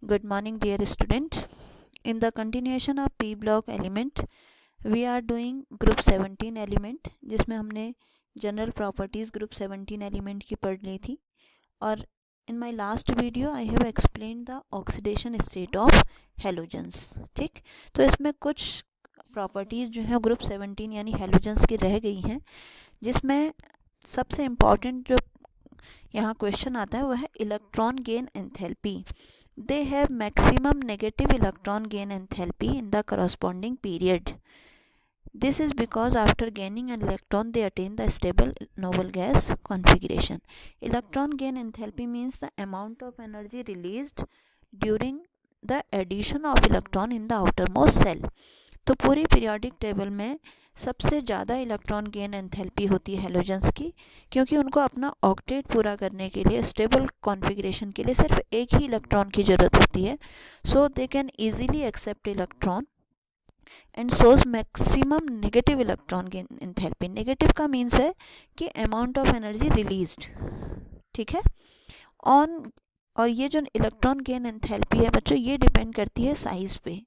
Good morning, dear student. In the continuation of P block element, we are doing group 17 element, जिसमें हमने general properties group 17 element की पढ़ ली थी. और in my last video I have explained the oxidation state of halogens. ठीक, तो इसमें कुछ properties जो है group 17 यानी halogens की रह गई हैं, जिसमें सबसे important जो यहाँ क्वेश्चन आता है वो है electron gain enthalpy. They have maximum negative electron gain enthalpy in the corresponding period. This is because after gaining an electron they attain the stable noble gas configuration. Electron gain enthalpy means the amount of energy released during the addition of electron in the outermost cell. तो पूरी periodic table में सबसे ज़्यादा electron gain enthalpy होती है halogens की, क्योंकि उनको अपना ऑक्टेट पूरा करने के लिए स्टेबल कॉन्फ़िगरेशन के लिए सिर्फ एक ही इलेक्ट्रॉन की ज़रूरत होती है. So they can easily accept electron and shows maximum negative electron gain enthalpy. Negative का मीन्स है कि अमाउंट ऑफ एनर्जी रिलीज्ड. ठीक है, ऑन और ये जो इलेक्ट्रॉन गेन एंथैल्पी है बच्चों, ये डिपेंड करती है साइज़ पे.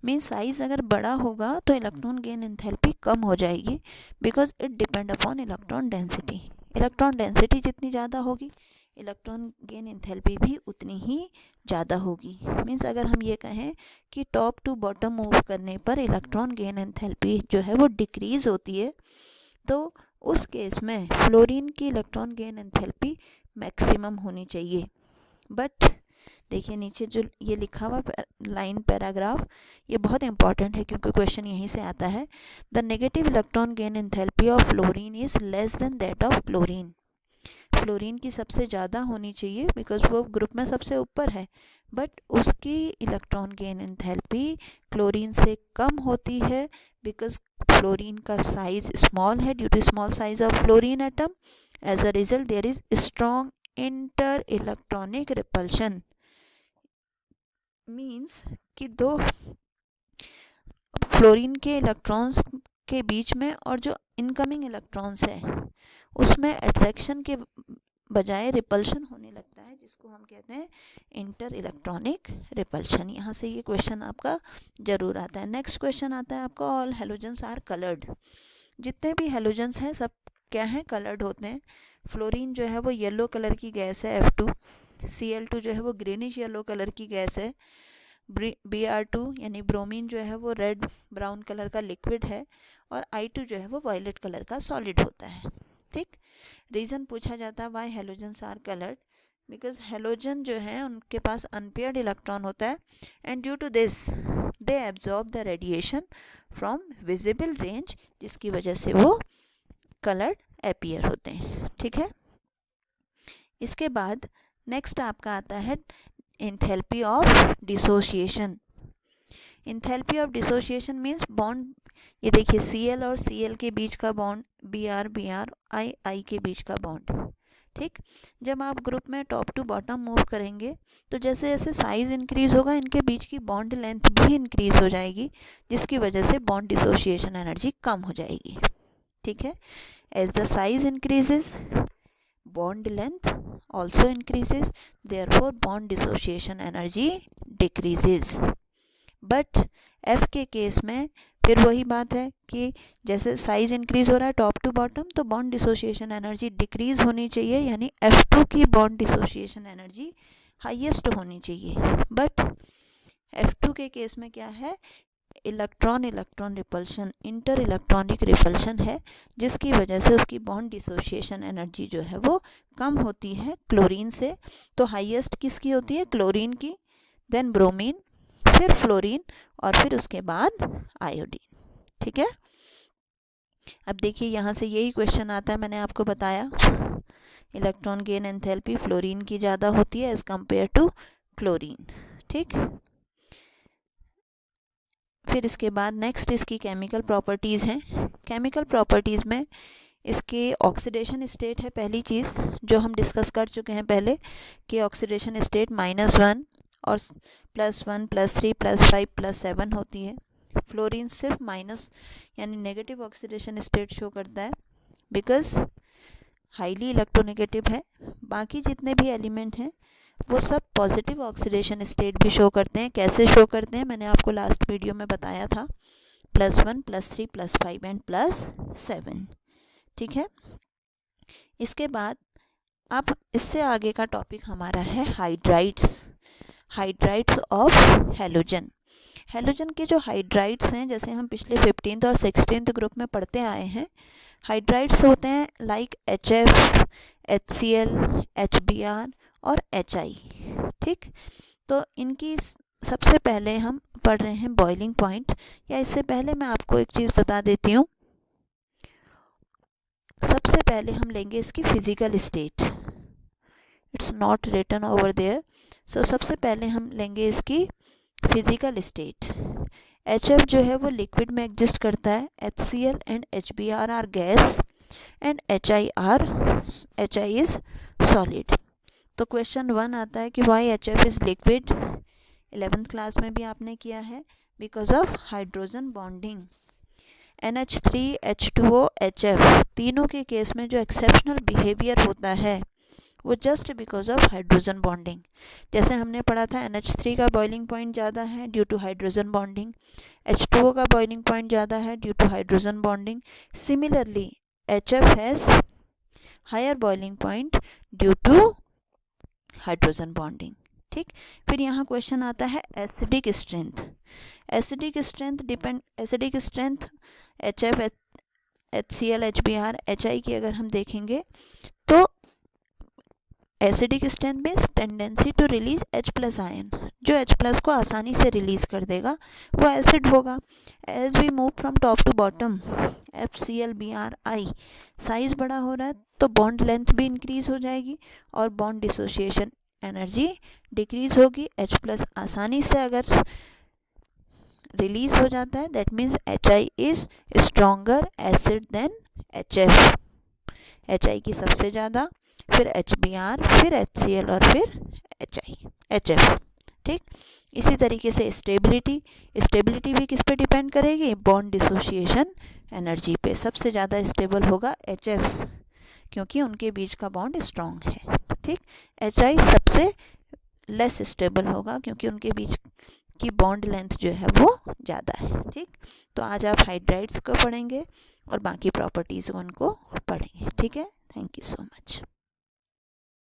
मीन साइज़ अगर बड़ा होगा तो इलेक्ट्रॉन गेन एंथैल्पी कम हो जाएगी, because it depend upon electron density. Electron density जितनी ज़्यादा होगी इलेक्ट्रॉन गेन एंथैल्पी भी उतनी ही ज़्यादा होगी. मीन्स अगर हम ये कहें कि टॉप टू बॉटम मूव करने पर इलेक्ट्रॉन गेन एंथैल्पी जो है वो डिक्रीज़ होती है, तो उस केस में फ्लोरीन की इलेक्ट्रॉन गेन एंथैल्पी मैक्सिमम होनी चाहिए. बट देखिए नीचे जो ये लिखा हुआ लाइन पैराग्राफ, ये बहुत इंपॉर्टेंट है क्योंकि क्वेश्चन यहीं से आता है. The negative electron gain enthalpy of fluorine is less than that of chlorine. Fluorine की सबसे ज़्यादा होनी चाहिए बिकॉज वो ग्रुप में सबसे ऊपर है, बट उसकी इलेक्ट्रॉन गेन एंथैल्पी क्लोरीन से कम होती है बिकॉज फ्लोरीन का साइज स्मॉल है. Due to small size of fluorine atom, as a result there is strong inter electronic repulsion. Means कि दो फ्लोरीन के इलेक्ट्रॉन्स के बीच में और जो इनकमिंग इलेक्ट्रॉन्स है उसमें अट्रैक्शन के बजाय रिपल्शन होने लगता है, जिसको हम कहते हैं इंटर इलेक्ट्रॉनिक रिपल्शन. यहाँ से ये क्वेश्चन आपका ज़रूर आता है. नेक्स्ट क्वेश्चन आता है आपका ऑल हेलोजेंस आर कलर्ड. जितने भी हेलोजेंस हैं सब क्या हैं, कलर्ड होते हैं. फ्लोरीन जो है वो येलो कलर की गैस है F2. Cl2 जो है वो ग्रीनिश येलो कलर की गैस है. Br2 यानी ब्रोमीन जो है वो रेड ब्राउन कलर का लिक्विड है. और I2 जो है वो वायलेट कलर का सॉलिड होता है. ठीक, रीज़न पूछा जाता है why halogens are coloured, because halogen जो है उनके पास अनपेयर्ड इलेक्ट्रॉन होता है and due to this they absorb the radiation from visible range, जिसकी वजह से वो कलर्ड अपीयर होते हैं. ठीक है, इसके बाद नेक्स्ट आपका आता है enthalpy of dissociation. Enthalpy of dissociation means bond. ये देखिए Cl और Cl के बीच का बॉन्ड, Br I के बीच का बॉन्ड. ठीक, जब आप ग्रुप में टॉप टू बॉटम मूव करेंगे तो जैसे जैसे साइज़ इंक्रीज़ होगा इनके बीच की बॉन्ड लेंथ भी इंक्रीज़ हो जाएगी, जिसकी वजह से बॉन्ड डिसोशिएशन एनर्जी कम हो जाएगी. ठीक है, as the size increases bond length also increases, therefore bond dissociation energy decreases. but F के केस में फिर वही बात है कि जैसे साइज इंक्रीज हो रहा है टॉप टू बॉटम, तो बॉन्ड डिसोशिएशन एनर्जी डिक्रीज होनी चाहिए, यानी F2 की बॉन्ड डिसोशिएशन एनर्जी हाईएस्ट होनी चाहिए. बट F2 के केस में क्या है, electron electron repulsion, inter electronic repulsion है, जिसकी वजह से उसकी बॉन्ड डिसोशिएशन एनर्जी जो है वो कम होती है क्लोरीन से. तो हाईएस्ट किसकी होती है, क्लोरीन की, देन ब्रोमीन, फिर फ्लोरीन और फिर उसके बाद आयोडीन. ठीक है, अब देखिए यहाँ से यही क्वेश्चन आता है, मैंने आपको बताया इलेक्ट्रॉन गेन एंथैल्पी फ्लोरीन की ज़्यादा होती है एज़ कम्पेयर टू क्लोरीन. ठीक, फिर इसके बाद नेक्स्ट इसकी केमिकल प्रॉपर्टीज़ हैं. केमिकल प्रॉपर्टीज़ में इसके ऑक्सीडेशन स्टेट है पहली चीज़, जो हम डिस्कस कर चुके हैं पहले कि ऑक्सीडेशन स्टेट -1 और +1 +3 +5 +7 होती है. फ्लोरीन सिर्फ माइनस यानी नेगेटिव ऑक्सीडेशन स्टेट शो करता है बिकॉज हाईली इलेक्ट्रोनेगेटिव है. बाकी जितने भी एलिमेंट हैं वो सब पॉजिटिव ऑक्सीडेशन स्टेट भी शो करते हैं। कैसे शो करते हैं मैंने आपको लास्ट वीडियो में बताया था, +1 +3 +5 एंड +7। ठीक है, इसके बाद अब इससे आगे का टॉपिक हमारा है हाइड्राइड्स ऑफ हैलोजन। हैलोजन के जो हाइड्राइड्स हैं, जैसे हम पिछले 15th और 16th ग्रुप में पढ़ते आए हैं, हाइड्राइड्स होते हैं लाइक HF, HCl, HBr और HI। ठीक, तो इनकी सबसे पहले हम पढ़ रहे हैं बॉइलिंग पॉइंट, या इससे पहले मैं आपको एक चीज़ बता देती हूँ। सबसे पहले हम लेंगे इसकी physical state, it's not written over there. So सबसे पहले हम लेंगे इसकी फिजिकल स्टेट। HF जो है वो लिक्विड में एग्जिस्ट करता है, HCl and HBr are gas and HI is solid. तो क्वेश्चन 1 आता है कि why HF is liquid. 11th class में भी आपने किया है, because of hydrogen bonding. NH3, H2O, HF तीनों के केस में जो एक्सेप्शनल बिहेवियर होता है वो just because of hydrogen bonding. जैसे हमने पढ़ा था NH3 का बॉइलिंग पॉइंट ज़्यादा है due to hydrogen bonding, H2O का बॉइलिंग पॉइंट ज़्यादा है due to hydrogen bonding. Similarly HF has higher boiling point due to hydrogen bonding. ठीक, फिर यहाँ क्वेश्चन आता है acidic strength. Acidic strength HF, HCl, HBr, HI की अगर हम देखेंगे तो acidic strength means tendency to release H+ ion, जो H+ को आसानी से रिलीज कर देगा वो एसिड होगा। As we move from top to bottom, FCl, Br, size बड़ा हो रहा है तो बॉन्ड लेंथ भी इंक्रीज हो जाएगी और बॉन्ड डिसोसिएशन एनर्जी डिक्रीज होगी। H+ आसानी से अगर रिलीज हो जाता है, that means HI is stronger acid than HF। HI की सबसे ज़्यादा, फिर HBr, फिर HCl और फिर HF। ठीक, इसी तरीके से स्टेबिलिटी भी किस पे डिपेंड करेगी, बॉन्ड डिसोसिएशन एनर्जी पे। सबसे ज़्यादा स्टेबल होगा HF क्योंकि उनके बीच का बॉन्ड स्ट्रॉन्ग है। ठीक, HI सबसे लेस स्टेबल होगा क्योंकि उनके बीच की बॉन्ड लेंथ जो है वो ज़्यादा है। ठीक, तो आज आप हाइड्राइड्स को पढ़ेंगे और बाकी प्रॉपर्टीज़ उनको पढ़ेंगे। ठीक है, थैंक यू सो मच।